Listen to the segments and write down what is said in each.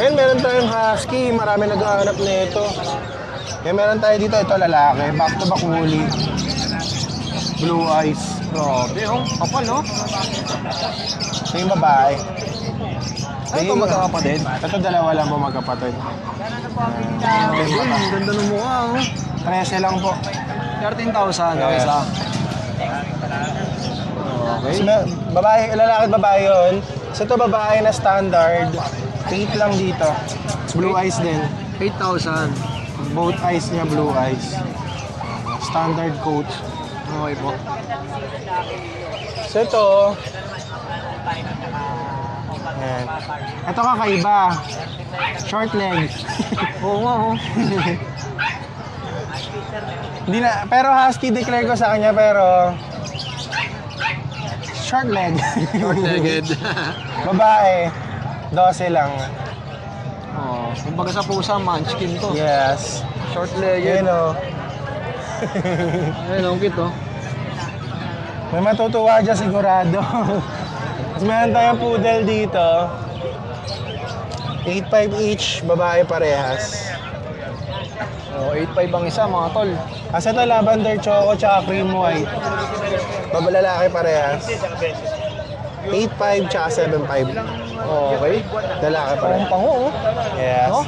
Ayun, meron tayong husky. Marami nag-aanap na ito. Kaya meron tayo dito. Ito lalaki. Back to back woolly. Blue eyes. Grabe, oh. Kapal, no? Ito yung babae. Ay, ito magkakapatid. Ito dalawa lang po magkapatid. Ganda ng mukha, oh. 13 lang po. 13,000 ang Yes. isa. Okay. So, babae, lalaki at babae yun. So ito babae na standard. 8 lang dito. Blue eyes din. 8,000. Both eyes niya blue eyes. Standard coat. Okay po. So ito. Ayan. Ito kakaiba. Short leg. Oo nga, oh. Hindi na, pero husky declare ko sa kanya pero short leg. Short-legged. Babae. 12 lang. Oh, kumbaga sa pusa, munchkin to. Yes. Short-legged. Yun o. Ayun, ang cute, oh. May matutuwa dyan sigurado. Tapos meron tayong poodle dito. 8.5 each, babae parehas. Oh, 8,500 ang isa, mga tol. Kasi ito lavender choco tsaka cream white. Babalalaki parehas. 8.5 tsaka 7.5. Okay. Lalaki parehas. Pango, oh. Yes. No?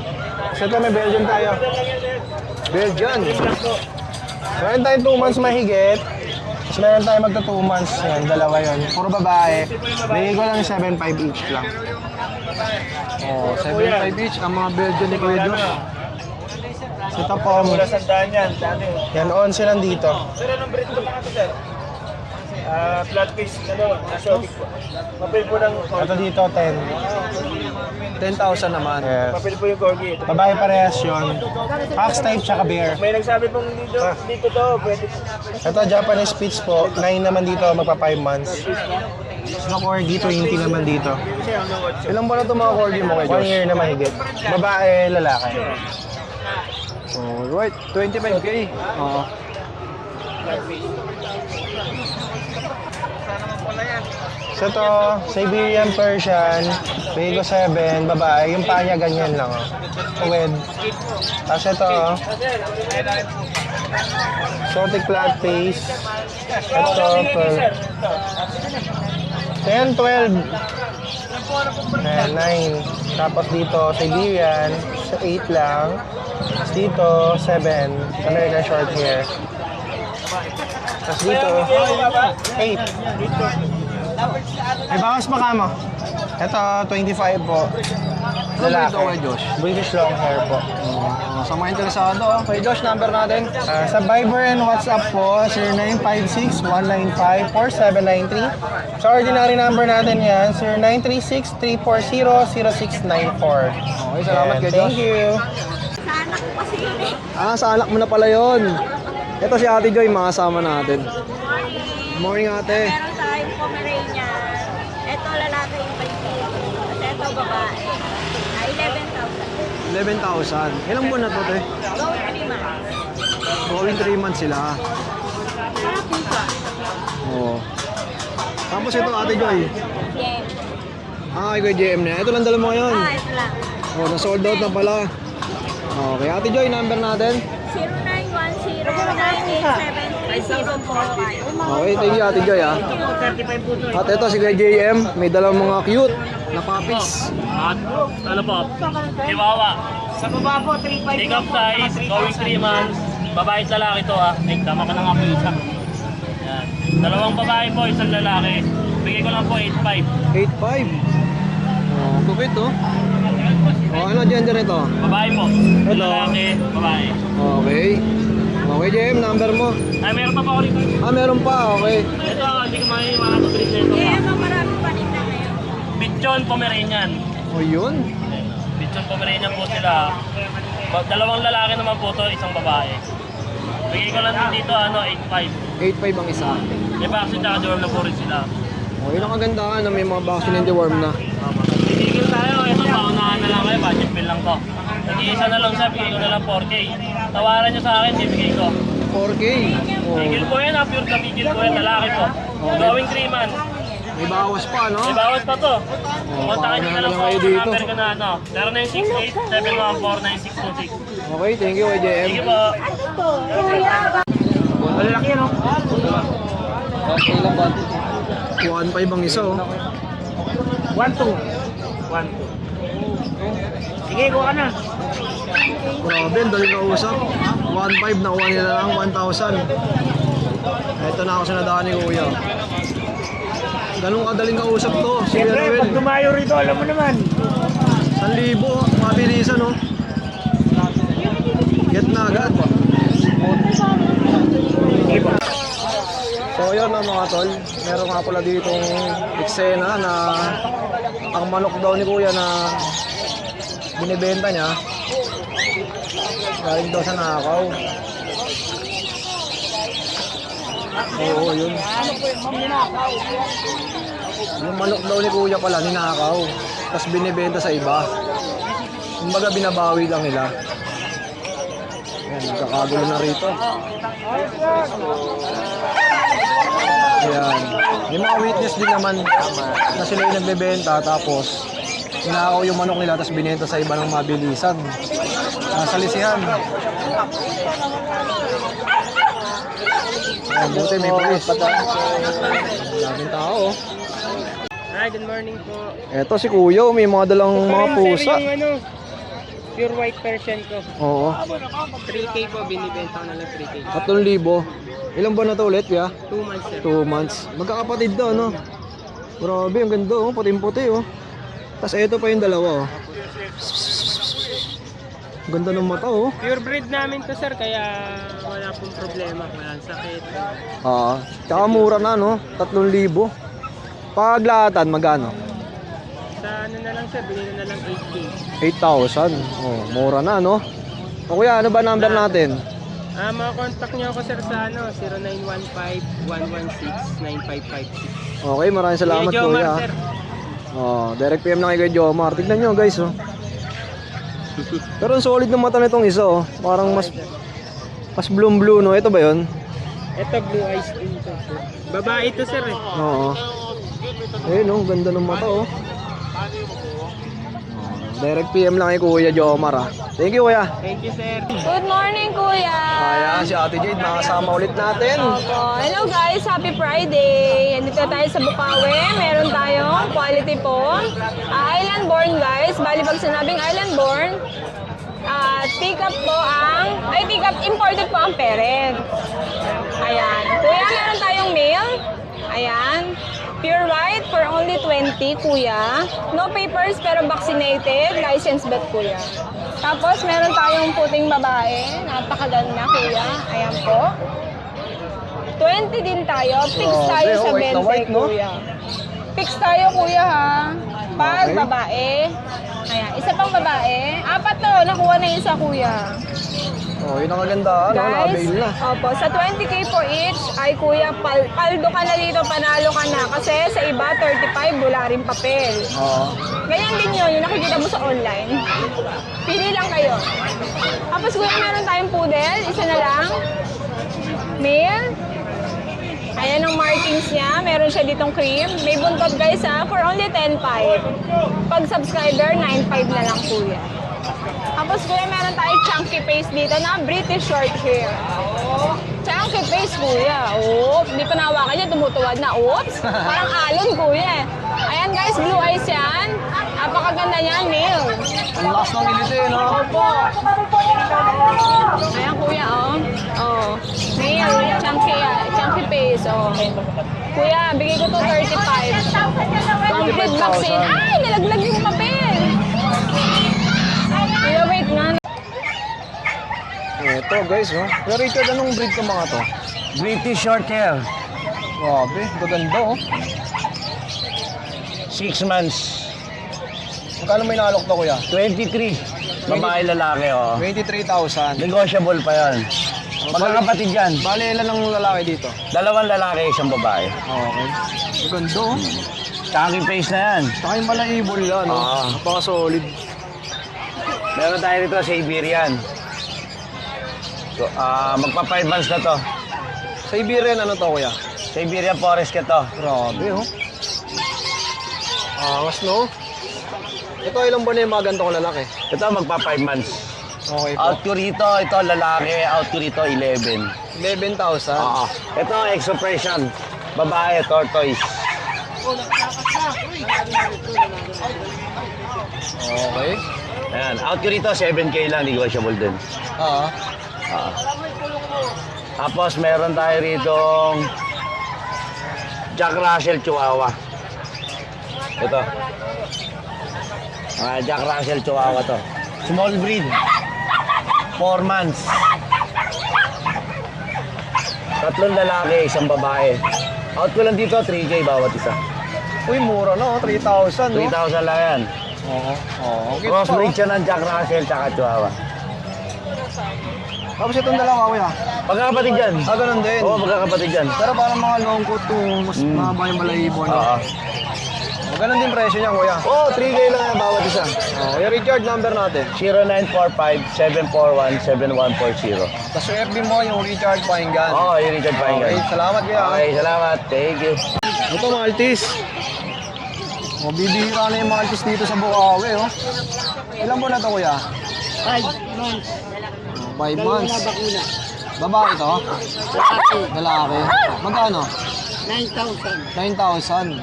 So ito may Belgian tayo. Belgian. Meron tayong 2 months mahigit. Tapos meron tayong magta 2 months. Yan, dalawa yun. Puro babae. Bigay ko lang 7.5 each lang. Oh, 7,500 each ang mga Belgian ni Kuya Josh. So ito po. Yan, 11 lang dito. Sir, anong breed po natin, sir? Flatfish, exotic po. Papel po ng Ito dito, 10. 10,000 naman. Yes. papel po yung corgi. Babae parehas yun. Fox type tsaka bear. May nagsabi pong dito to, pwede. Ito, Japanese Spitz po. 9 naman dito, magpa 5 months. Sa corgi, 20 naman dito. Ilang ba na itong mga corgi mo kay 1 Josh? year na mahigit. Babae, lalaki. Alright, 25k. Oo. So ito, Siberian Persian, bigay ko 7, babae. Yung paa niya ganyan lang. Tuwid. Tapos ito, exotic flat face. Ito, 12. 10, 12. 9. Tapos dito, Siberian, 8 lang. Tapos dito, 7. American short hair. Tapos dito, 8. Ay, bawas pa ka mo. Ito, 25 po. Ano ba ito kay Josh? British long hair po. Sa mga interesado, kay Josh, number natin. Sa Viber and WhatsApp po, 0956-195-4793. Sa ordinary number natin yan, 0936-340-0694. Okay, salamat kay Josh. Thank you. Sa anak ko kasi yun eh. Sa anak mo na pala yon. Ito si Ate Joy, makasama natin. Morning. Morning, ate. Meron tayong Pomeranian. Ito lalaki yung 5 at ito babae. 11,000. 11,000. Ilang buwan na to, te? Go 3 months. Going 3 months sila. Para pusa. Oo. Tapos ito, Ate Joy. Game. Kay Kuya JM na. Ito lang dala mo ngayon. Ito lang. Na-sold out na pala. Okay, Ate Joy, number natin. 0910-9873-045. Okay, thank you, Ate Joy, ah. At ito si Kuya JM, may dalang mga cute na puppies. At ano po? Chihuahua. Sa baba po, 3.5 Take up size, going 3 months. Babae at lalaki to ah. Ay, tama ka na nga po isa. Yan. Dalawang babae po, isang lalaki. Bigay ko lang po 8.5. 8.5. Oh, kupit, oh. Oh, ano gender nito? Babae po. Ito. Lalaki, babae. Okay. Okay, JM, number mo. Ay, meron pa po ako rito. Meron pa, okay. Ito, hindi ko makakapag-treat na ito. Game ang maraming paninda ngayon. Bichon Pomeranian. O yun. Bichon Pomeranian po sila. Dalawang lalaki naman po to, isang babae. Bigay ko lang din dito, 8.5. 8.5 ang isa. May vaccine tsaka dorm na po rin sila. Okay, ang kagandahan na may mga vaccine and deworm na. Tigil tayo, ito paunahan na lang kayo, budget bill lang to. Nag-iisa na lang siya, bigay ko na lang 4K. Tawaran nyo sa akin, bibigay ko. 4K. Oh. Tigil po yan, pure na tigil po yan, lalaki po. Going 3 months. May bawas pa, no? May bawas pa to. Kontakin nyo na lang po kayo ako. dito. Number ko na ano. 0968-714-9626. Okay, thank you kay JM. Sige po. Malalaki yan, oh. Okay lang ba? 1.5 ang isa, oh. 1-2. Sige, kuha ka na. Grabe, ang dali kausap. 1.5 nakuha nila lang 1,000. Ito na ako sa nadaan ni Kuya. Ganun kadaling kausap to, si Siyempre, Manuel. pag dumayo rito, alam mo naman. 1,000, mabilisan, no? Get na agad. Sige po. So yun mga tol, meron nga pala ditong eksena na ang manok daw ni Kuya na binibenta niya galing daw sa nakaw. Oo, yun. Yung manok daw ni Kuya pala ninakaw, tapos binibenta sa iba. Kumbaga binabawi lang nila. Ayan, nagkakagulo na rito. Ayan. May mga witness din naman na sila yung nagbebenta tapos ninakaw yung manok nila tapos binenta sa iba ng mabilisan. Nasa lisihan. Ayan, buti may pulis. Daming tao. Hi, good morning po. Eto si Kuya, may mga dalang mga pusa. Yung ano, pure white Persian ko. Oo. 3K po, binibenta ko na lang 3K. 3,000. Ilang buwan na to ulit, Kuya? 2 months, sir. 2 months. Magkakapatid daw, no? Grabe, ang ganda, oh. Puting-puti, oh. Tapos eto pa yung dalawa, oh. Ganda ng mata, oh. Pure breed namin to, sir, kaya wala pong problema. Walang sakit. Tsaka mura na, no? 3,000. Paglatan, magkano? Sa ano na lang, sir, bilhin na lang 8K. 8,000. Oh, mura na, no? O Kuya, ano ba number natin? Makakontakt niyo ako, sir, sa ano, 0915-116-9556. Okay, maraming salamat, Kuya Jomar, Kuya. sir. Oh, direct PM na kay Kuya Jomar. Tignan nyo, guys, oh. Pero ang solid ng mata nitong isa, oh. Parang mas blue, no? Ito ba yun? Ito, blue eyes din to, sir. Babae to, sir, eh. Oo. Eh, no? Ganda ng mata, oh. Direct PM lang kay Kuya Jomar, ah. Thank you, Kuya. Thank you, sir. Good morning, Kuya! Ayan, si Ate Jade, makasama ulit natin. Opo. Hello guys, happy Friday! Andito tayo sa Bukawi. Meron tayong quality po. Island born guys. Bali pag sinabing island born, pick up imported po ang parent. Ayan. Kuya, meron tayong male. Ayan. Pure white for only 20, kuya. No papers pero vaccinated. Licensed vet, kuya. Tapos meron tayong puting babae. Napakaganda, kuya. Ayan po. 20 din tayo. Fix tayo Grabe, sa white na 20, white, no? kuya. Fix tayo, kuya, ha. Pag Okay. babae. Ayan. Isa pang babae. 4 to. Nakuha na isa, kuya. Oh, yun ang kagandahan, no? Guys, Nabail na. opo, sa 20K for each, ay kuya, paldo ka na dito, panalo ka na. Kasi sa iba, 35, wala rin papel. Oo. Ganyan din yun, yung nakikita mo sa online. Pili lang kayo. Tapos kuya, meron tayong poodle, isa na lang. Male. Ayan ang markings niya. Meron siya ditong cream. May buntot guys ha, for only 10.5. Pag subscriber, 9.5 na lang kuya. Tapos kuya, meron tayong chunky face dito na British short hair. Chunky face kuya. Oops, hindi pa nahawakan niya, tumutuwad na. Oops, parang alon kuya. Ayan guys, blue eyes yan. Napakaganda niyan, male. Ang lakas ng ilite, no? Opo. Ayan kuya, oh. Oh. Male, chunky face, oh. Kuya, bigay ko to 35. Complete vaccine. Ay, nalaglag yung papel. Kuya, wait nga. Ito guys, oh. Pero Richard, anong breed ka mga to? British short hair. Grabe, gaganda, oh. 6 months. Magkano may nalok to, kuya? 23. Babae, lalaki, oh. 23,000. Negotiable pa yan. Magkakapatid yan. Bale, ilan ang lalaki dito? 2 lalaki, 1 babae. Okay. Maganda, oh. Chunky face na yan. Saka yung balaibol yan, no? Oo. Napaka-solid. Meron tayo rito sa Iberian. So, magpa 5 months na to. Sa Iberian, ano to, kuya? Sa Iberian Forest ka to. Grabe, oh. Angas, no? Ito, ilang buwan na yung mga ganito kong lalaki? Ito magpa 5 months. Okay po. Out ko rito, ito lalaki, out ko rito 11. 11,000. Oo. Ito exopression. Babae, tortoise. Okay. Ayan, out ko rito 7K lang, negotiable din. Oo. Tapos meron tayo rito Jack Russell Chihuahua. Ito. Jack Russell Chihuahua to. Small breed. 4 months. 3 lalaki, 1 babae. Out ko lang dito, 3K bawat isa. Uy, mura na, 3,000, no? 3,000 lang yan. Oo. Oo. Okay Crossbreed siya ng Jack Russell tsaka Chihuahua. Tapos itong dalawa, kuya. Magkakapatid yan. Ganun din. Oo, magkakapatid yan. Pero parang mga long coat to, mas mahaba yung balahibo, no? Oo. Ganun din presyo niya, kuya. Oo, 3K lang yan bawat isa. Yung Richard number natin. 0945-741-7140. Tapos yung FB mo, yung Richard Pahingan. Oo, yung Richard Okay, Pahingan. salamat, kuya. Okay, salamat. Thank you. Ito, Maltese. Bibihira na yung Maltese dito sa Bukawi, oh. Ilan buwan na to, kuya? 5 months. 5 months. bakuna. Babae to? Lalaki. Magkano? 9,000. 9,000.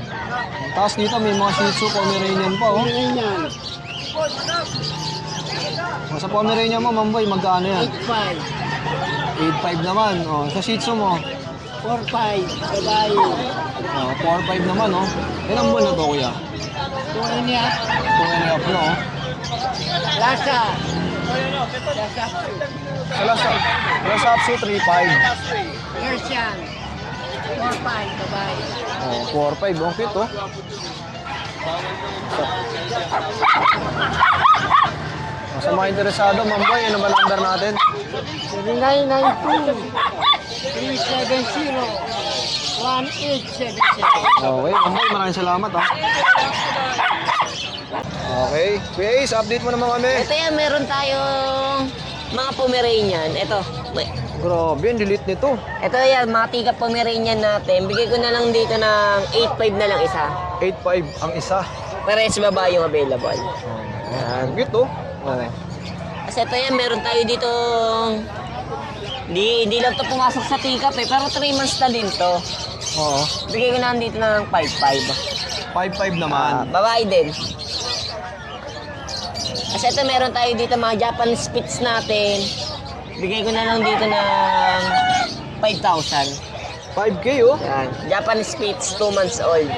Tapos dito may mga Shih Tzu, Pomeranian pa, oh. Ganyan. Sa Pomeranian mo, Mamboy, magkano yan? 8,500. 8,500 naman, oh. Sa Shih Tzu mo, 4,500. Babae. oh, 4,500 naman, oh. Ilang buwan na to, kuya? 2 niya. 2.5 na, oh. Lasa. Sa Sapsu, 3,500. Persian. 4,500. Babae. Oh, 4,500, oh. Cute, oh. Sa mga interesado, Mamboy, ano ba number natin? 0992-370-1877. Okay, Mamboy, maraming salamat, ha. Okay. Kuya Ace, update mo naman kami. Ito yan, meron tayong mga Pomeranian. Ito, Grabe, ang lilit nito. ito yan, mga tiga Pomeranian natin. Bigay ko na lang dito ng 8,500 na lang isa. 8,500 ang isa. Parehas babae yung available. Ang cute, oh. Oh. Kasi ito yan, meron tayo dito. Hindi lang to pumasok sa tikap eh, pero 3 months na din to. Oo. Bigay ko na lang dito ng 5,500. 5,500 naman. Babae din. Kasi ito meron tayo dito mga Japanese Spitz natin. Bigay ko na lang dito ng 5,000. 5K, oh. Yan. Japanese Spitz, 2 months old.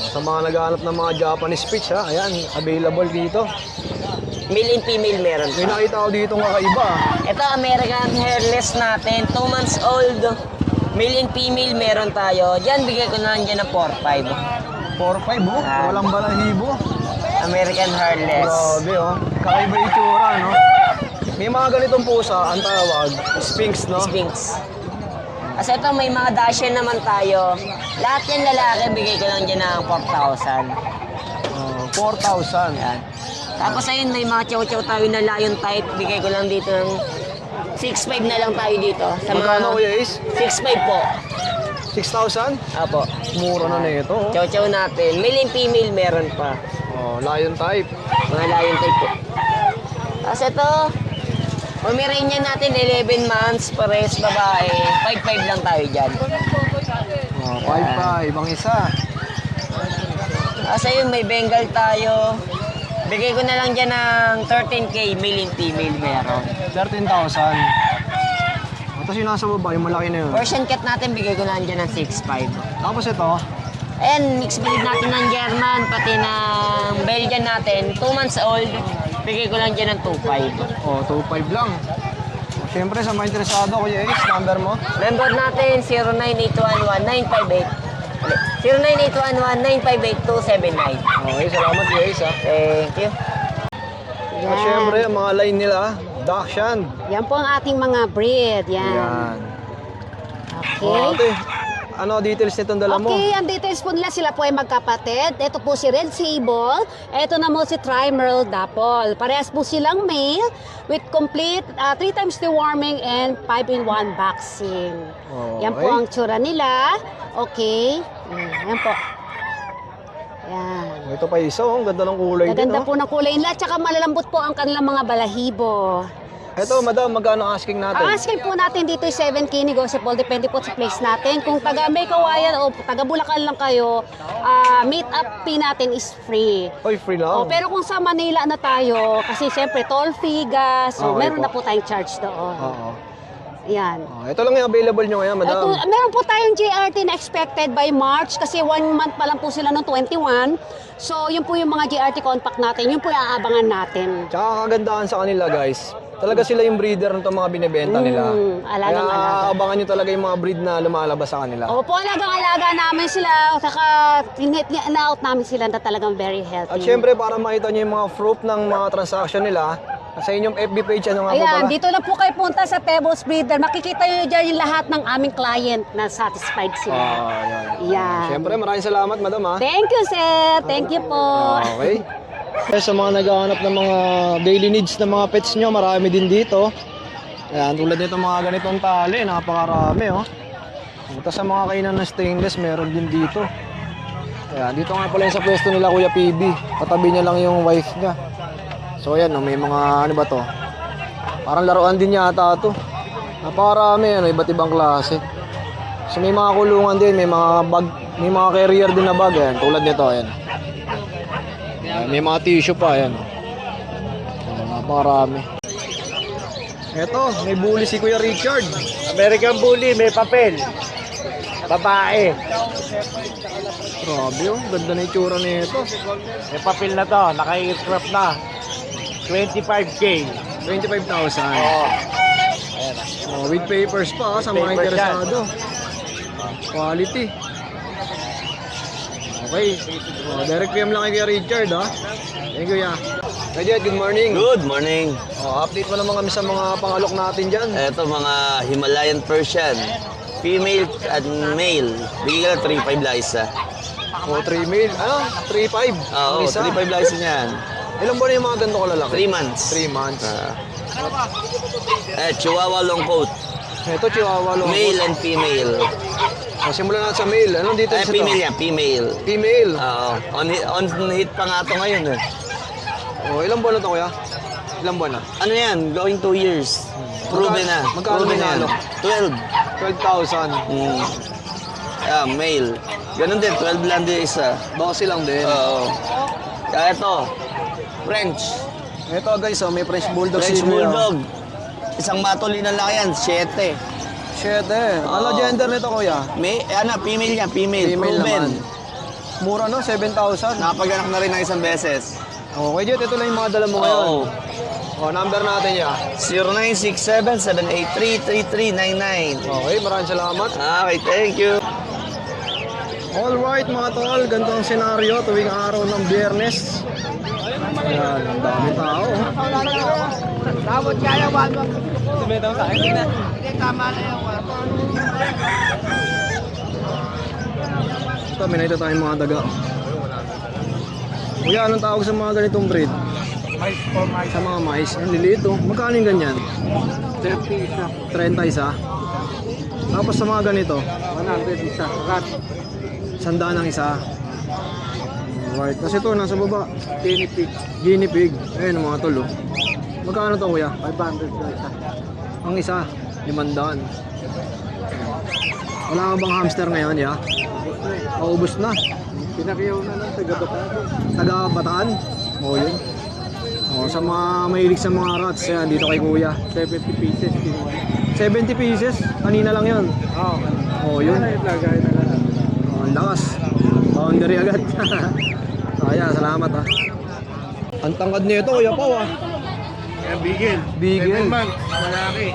Sa mga naghahanap ng mga Japanese Spitz, ha. Ayan, available dito. Male and female meron May pa. nakita ko dito nga kaiba, ah. Ito American Hairless natin, 2 months old. Male and female meron tayo. Diyan bigay ko na lang dyan ng 4,500. 4,500, oh. Ah. Walang balahibo. American Hairless. Grabe, oh. Kakaiba yung itsura, no? May mga ganitong pusa, ang tawag, Sphinx, no? Sphinx. Kasi ito may mga Dasher naman tayo. Lahat yan lalaki, bigay ko lang dyan ng 4,000. 4,000. Yan. Tapos ayun, may mga chow-chow tayo na lion type. Bigay ko lang dito ng 6,500 na lang tayo dito. Sa Magkano, Kuya Ace? 6,500 po. 6,000? Apo. Mura na nito, oh. Chow-chow natin. Male and female meron pa. Oh, lion type. Mga lion type po. Tapos ito, Pomeranian natin 11 months, pares babae. 5,500 lang tayo dyan. Oh, 5,500, ang isa. Tapos ayun, may Bengal tayo. Bigay ko na lang dyan ng 13K, male and female meron. 13,000. Tapos yung nasa baba, yung malaki na yun. Persian cat natin, bigay ko na lang dyan ng 6,500. Tapos ito, Ayan, mixed breed natin ng German, pati ng Belgian natin. 2 months old, bigay ko lang dyan ng 2,500. oh, 2,500 lang. Siyempre, sa mga interesado, Kuya Ace, number mo? Member natin, 0981-958-279. Okay, salamat, Kuya Ace, ha. Thank you. At syempre, ang mga line nila, Dachshund. Yan po ang ating mga breed. Yan. Yan. Okay. Oh, ate, ano details nitong dala mo? Okay, ang details po nila, sila po ay magkapatid. Ito po si Red Sable. Ito na mo si Tri-Merle Dapple. Parehas po silang male with complete 3 times deworming and 5-in-1 vaccine. Okay. Yan po ang tsura nila. Okay. Yan po. Yan. Ito pa isa, oh. Ang ganda ng kulay din, Maganda oh. po ng kulay nila, tsaka malalambot po ang kanilang mga balahibo. Ito, madam, magkano asking natin? Ang asking po natin dito ay 7K negotiable, depende po sa place natin. Kung taga May Kawayan o taga Bulacan lang kayo, meet up fee natin is free. Oy, free lang. Oh, pero kung sa Manila na tayo, kasi syempre toll fee, gas, so Okay meron po. na po tayong charge doon. Oo. Yan. Ito lang yung available nyo ngayon, madam. Ito, meron po tayong JRT na expected by March kasi 1 month pa lang po sila noong 21. So, yun po yung mga JRT compact natin. Yun po yung aabangan natin. Tsaka kagandahan sa kanila, guys. Talaga sila yung breeder ng mga binibenta nila. Alagang-alaga. Kaya abangan nyo talaga yung mga breed na lumalabas sa kanila. Opo, alagang-alaga namin sila. Saka, in-out namin sila na talagang very healthy. At syempre, para makita nyo yung mga proof ng mga transaction nila, sa inyong FB page, ano nga po Ayan, pala? dito na po kayo punta sa Pebbles Breeder. Makikita nyo dyan yung lahat ng aming client na satisfied sila. Yan. Yan. Syempre, maraming salamat, madam, ha? Thank you, sir. Thank you po. Okay. Sa mga naghahanap ng mga daily needs ng mga pets nyo, marami din dito. Ayan, tulad nito mga ganitong tali, napakarami, oh. Ito sa mga kainan ng stainless, meron din dito. Ayan, dito nga pala yung sa pwesto nila Kuya PB. Katabi niya lang yung wife niya. So ayan, oh, may mga ano ba to? Parang laruan din yata to. Napakarami, ano, iba't ibang klase. So may mga kulungan din, may mga bag, may mga carrier din na bag, ayan, tulad nito, ayan. Ayan, may mga tissue pa, ayan. Ayan, napakarami. Eto, may bully si Kuya Richard. American Bully, may papel. Babae. Grabe, oh, ganda na itsura nito. May papel na to, naka-aircraft na. 25K. 25,000. Oo. Oh, with papers pa, sa mga Papers interesado. Quality. Okay. Oh, direct PM lang kay Kuya Richard, ha? Thank you, ya. Kuya, good morning. Good morning. Oh, update mo naman kami sa mga pangalok natin dyan. Ito mga Himalayan Persian. Female and male. Bigyan ka ng 3.5 lang isa. Oh, 3 mil. Ano? 3.5. Oo, 3.5 lang isa niyan. Ilang buwan na yung mga ganito kalalaki? 3 months. 3 months. Chihuahua long coat. Ito, Chihuahua long. Male and female. Oh, simulan natin sa male. Anong dito? Female yan, female. Female. Oo. On hit pa nga ito ngayon eh. Oh, ilang buwan na to, kuya? Ilang buwan na? Ano yan? Going 2 years. Proven na. Magkano Proven na yan. binalo? 12. 12,000. Male. Ganun din, 12 lang din isa. Boxy lang din. Oo. Kaya ito, French. Ito guys, oh, may French Bulldog French sila. Bulldog. Isang matuli na lang yan, 7. Shit eh. Ano Oo. gender nito, kuya? May, female yan, female. Female Proven. naman. Mura no? 7,000. Nakapaganak na rin ng isang beses. Okay, Jet. Ito lang yung mga dala mo ngayon. Oo. Oh, number natin ya. 0967-783-3399. Okay, maraming salamat. Okay, thank you. Alright mga tol, ganito ang senaryo tuwing araw ng Biyernes. Ayan, ang dami tao. Ito, may nakita tayong mga daga. Kuya, anong tawag sa mga ganitong breed? Mais for mais. Sa mga mais, ang liliit oh. Magkano yung ganyan? 30 isa. 30 isa. Tapos sa mga ganito, 100 isa. Rat. 100 ang isa. Alright, kasi ito nasa baba. Guinea pig. Guinea pig. Ayun ang mga tol oh. Magkano to kuya? 500 na isa. Ang isa, 500. Wala ka bang hamster ngayon, ya? Paubos na. Pinakiyaw na lang, taga-Bataan. Taga Bataan? Oo, yun. O, sa mga mahilig sa mga rats, yan, dito kay kuya. 70 pieces. Kinuha. 70 pieces, kanina lang yun. Oo. Oo, yun. Lagay na lang. O, ang lakas. Boundary agad. Kaya, salamat ha. Ang tangkad nito, kuya Pao ah. Yan, bigel. Bigel. 7 months, malaki.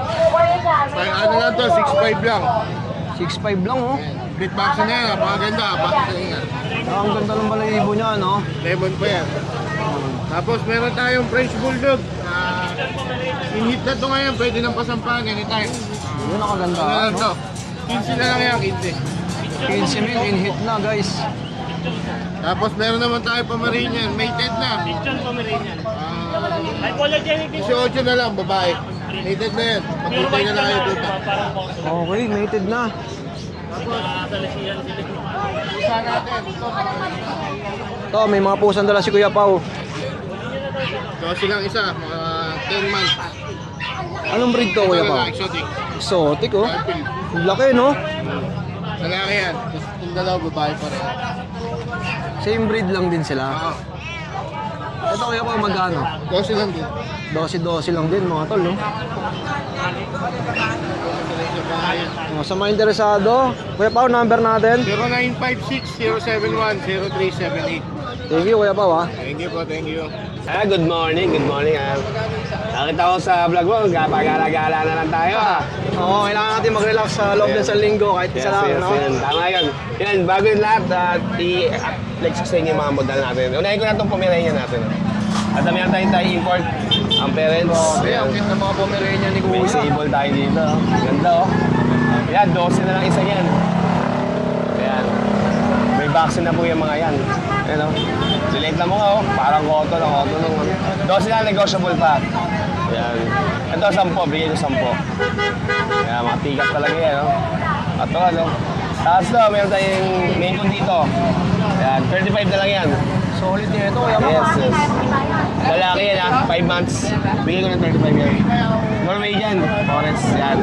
Ano lang to, 6'5 lang. 6'5 lang oh. Split vaccine na yan, napakaganda. Vaccine nga. Ang ganda ng balahibo niya, no? Lemon pa yan. Tapos meron tayong French Bulldog. In-hit na to ngayon, pwede nang pasampahan anytime. Yun, nakaganda. Ano lang No? to? 15 na lang yan, 15. 15 mil, in-hit na guys. Tapos meron naman tayo Pomeranian, mated na. Christian Pomeranian. Hypoallergenic din. 18 na lang, babae. Mated na yan. Pagkutay na lang kayo dito. Parang box. Okay, mated na. Salasiyan sila. Pusa natin. Ito, may mga pusang dala si Kuya Pao. So silang isa, mga 10 months. Anong breed to, Kuya Pao? Exotic. Exotic, oh. Ang laki, no? Lalaki yan. Tapos yung dalawa, babae pa rin. Same breed lang din sila. Oo. Ito, Kuya Pao, magkano? 12 lang din. 12-12 lang din, mga tol, no? Sa mga interesado, Kuya Pao, number natin. 0956-071-0378. Thank you, Kuya Pao, ha. Thank you po, thank you. Good morning, good morning. Nakita ko sa vlog mo, gapagala-gala na lang tayo. Oo, kailangan natin mag-relax sa loob ng isang linggo, kahit isa lang, no? Yan. Tama yun. Yan, bago yung lahat, i-flex ko sa inyo yung mga model natin. Unahin ko na itong Pomeranian natin. At meron tayong tayo import, ang parents. Okay, ang cute ng mga Pomeranian ni May Kuya. sable tayo dito. Ganda, oh. Yan, 12 na lang isa yan. Ayan. May vaccine na po yung mga yan. Ayan, oh. Lilate na mo nga, oh. Parang cotton, ang cotton. 12 na negotiable pa. Ayan. Ito, 10. Bigay ko 10. Ayan, mga tigat talaga yan, oh. Ito, ano. Tapos to, meron tayong main con dito. Ayan, 35 na lang yan. Solid niya ito, Kuya Pao. Yes, yes. Lalaki yan, 5 months. Bigay ko ng 35 yan. Norwegian, Forest, yan.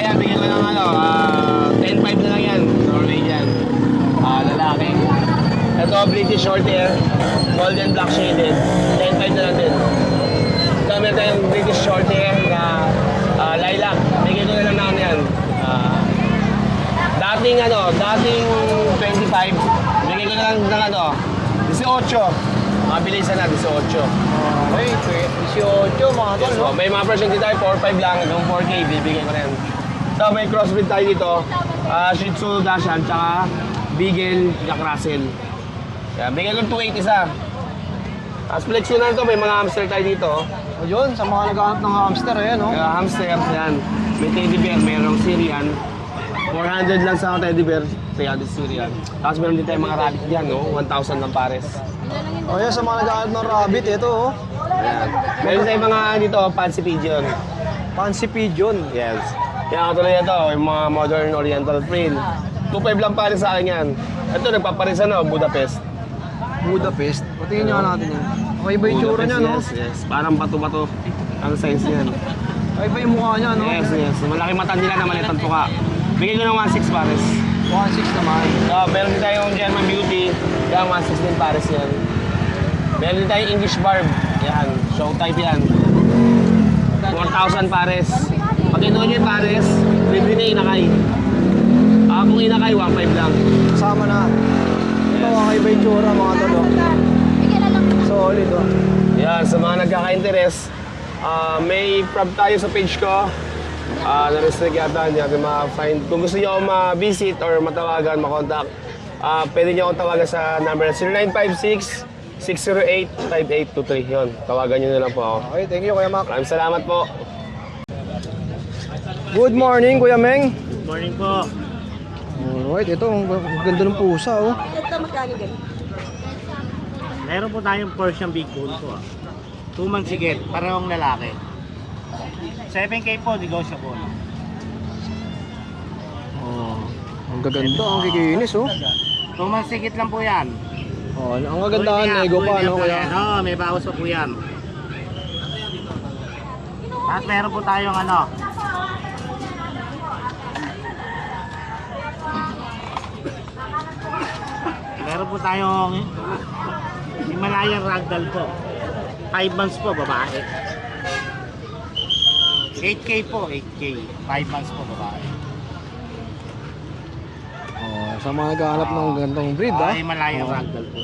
Yan, bigyan ko ng 10-5 na lang yan. Norwegian. Lalaki. Ito, British short hair. Golden black shaded. 10-5 na lang din. Ito, meron tayong British short hair na lilac. Bigyan ko na lang na yan. Dating 25. Bigyan ko na lang ng 18. Mabilisan na, 18. Okay, 18, mga tol, no? So, may mga percent tayo, 4-5 lang, hanggang 4K, bibigyan ko na yan. So, may crossbreed tayo dito, Shih Tzu Dachshund, tsaka Beagle Jack Russell. Kaya, bigyan ko 280 isa. Tapos flexion na ito, may mga hamster tayo dito. Ayun, sa mga naghahanap ng hamster, ayan, no? Kaya hamster, yan. May teddy bear, mayroong Syrian. 400 lang sa teddy bear, 300 Syrian. Tapos meron din tayong mga rabbit dyan, no? 1,000 lang pares. O yan, sa mga naghahanap ng rabbit, ito, oh. Ayan. Meron tayong mga dito, fancy pigeon. Fancy pigeon. Yes. Kaya katuloy ito, yung mga modern oriental print. 2.5 lang pares sa akin yan. Ito, nagpaparisa na, Budapest. Budapest. Patingin nyo natin yan. Okay ba yung tsura niya, no? Yes, yes. Parang bato-bato ang size niyan. Okay ba yung mukha niya, no? Yes, yes. Malaki mata nila na maliit ang tuka. Bigyan ko ng 1.6 pares. 1.6 naman. So, meron din tayong German Beauty. Kaya 1.6 din pares yan. Meron din tayong English Barb. Yan, show type yan. 4,000 pares. Pag inuha nyo yung pares, libre na inakay. Kung inakay, 1.5 lang. Kasama na. Ito, okay ba yung tsura, mga tol, oh? Solid, oh. Yan, sa mga nagkaka-interest, may prop tayo sa page ko. Na-restrict yata, hindi natin ma-find. Kung gusto nyo ako ma-visit or matawagan, ma-contact, pwede nyo akong tawagan sa number na 0956-608-5823. Yun, tawagan nyo na lang po ako. Okay, thank you, Kuya Mac. Maraming salamat po. Good morning, Kuya Meng. Good morning po. Alright, ito, ang ganda ng pusa, oh. Meron po tayong Persian Big Bone po. 2 months higit, parehong lalaki. 7K po, negotiable. Oh, ang gaganda, ang kikinis, oh. 2 months higit lang po yan. Oh, ang kagandahan, nego pa, no, Kuya? Oo, may bawas pa po yan. At meron po tayong meron po tayong Himalayan Ragdoll po. 5 months po, babae. 8K po, 8K. 5 months po, babae. Oh, sa mga naghahanap ng gandang breed, ah. Himalayan Ragdoll po.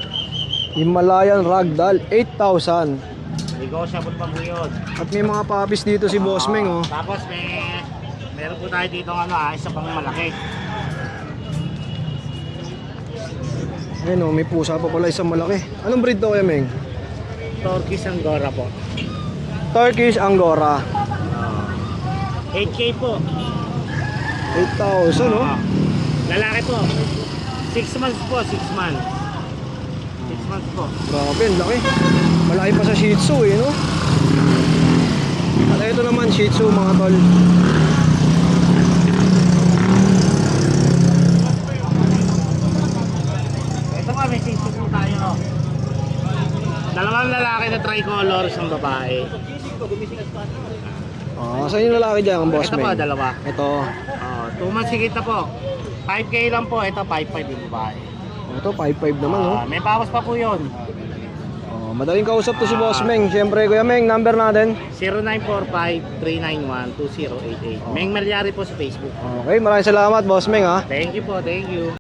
Himalayan Ragdoll, 8,000. Negotiable pa po yun. At may mga puppies dito si Boss Meng, oh. Tapos meron po tayo dito isa pang malaki. Ayun, oh, may pusa pa pala isang malaki. Anong breed to, Kuya Meng? Turkish Angora po. Turkish Angora. 8K po. 8,000, oh. Lalaki po. 6 months po, 6 months. 6 months po. Grabe, ang laki. Malaki pa sa Shih Tzu, eh, no? At ito naman, Shih Tzu, mga tol. Dalawang lalaki na tricolor, isang babae. Saan yung lalaki dyan, boss Ito po, Meng? dalawa. Ito. 2 months higit na po. 5K lang po. Ito, 5.5 yung babae. Ito, 5'5 naman, oh. May bawas pa po yun. Madaling kausap to si boss Meng. Siyempre, Kuya Meng, number natin. 0945-391-2088. Meng Malyari po sa Facebook. Okay, maraming salamat, boss Meng, ha. Thank you po, thank you.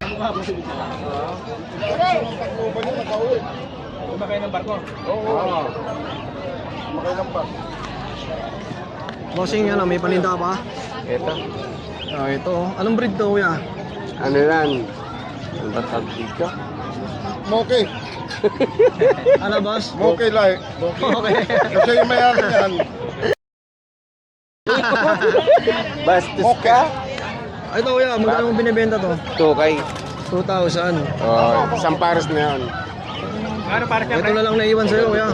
Bossing, ano, may paninda ka pa? Ito. Ito, oh. Anong breed to, Kuya? Ano yan? Ano ba tawag dito? Moke. Ano, boss? Moke like. Okay. Kasi yung mayari yan. Bastos ka? Ito, Kuya, magkano mong binibenta to? 2K. 2,000. Isang pares na yun. Ito na lang naiwan sa'yo, Kuya.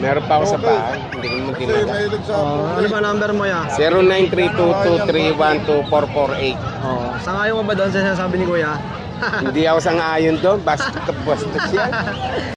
Meron pa ako sa bahay. Hindi ko naman Kasi tinala. mahilig sa... Ano ba number mo, ya? 093223124448. Sangayon mo ba doon sa sinasabi ni Kuya? Hindi ako sang-ayon doon. Bastos ka, bastos yan.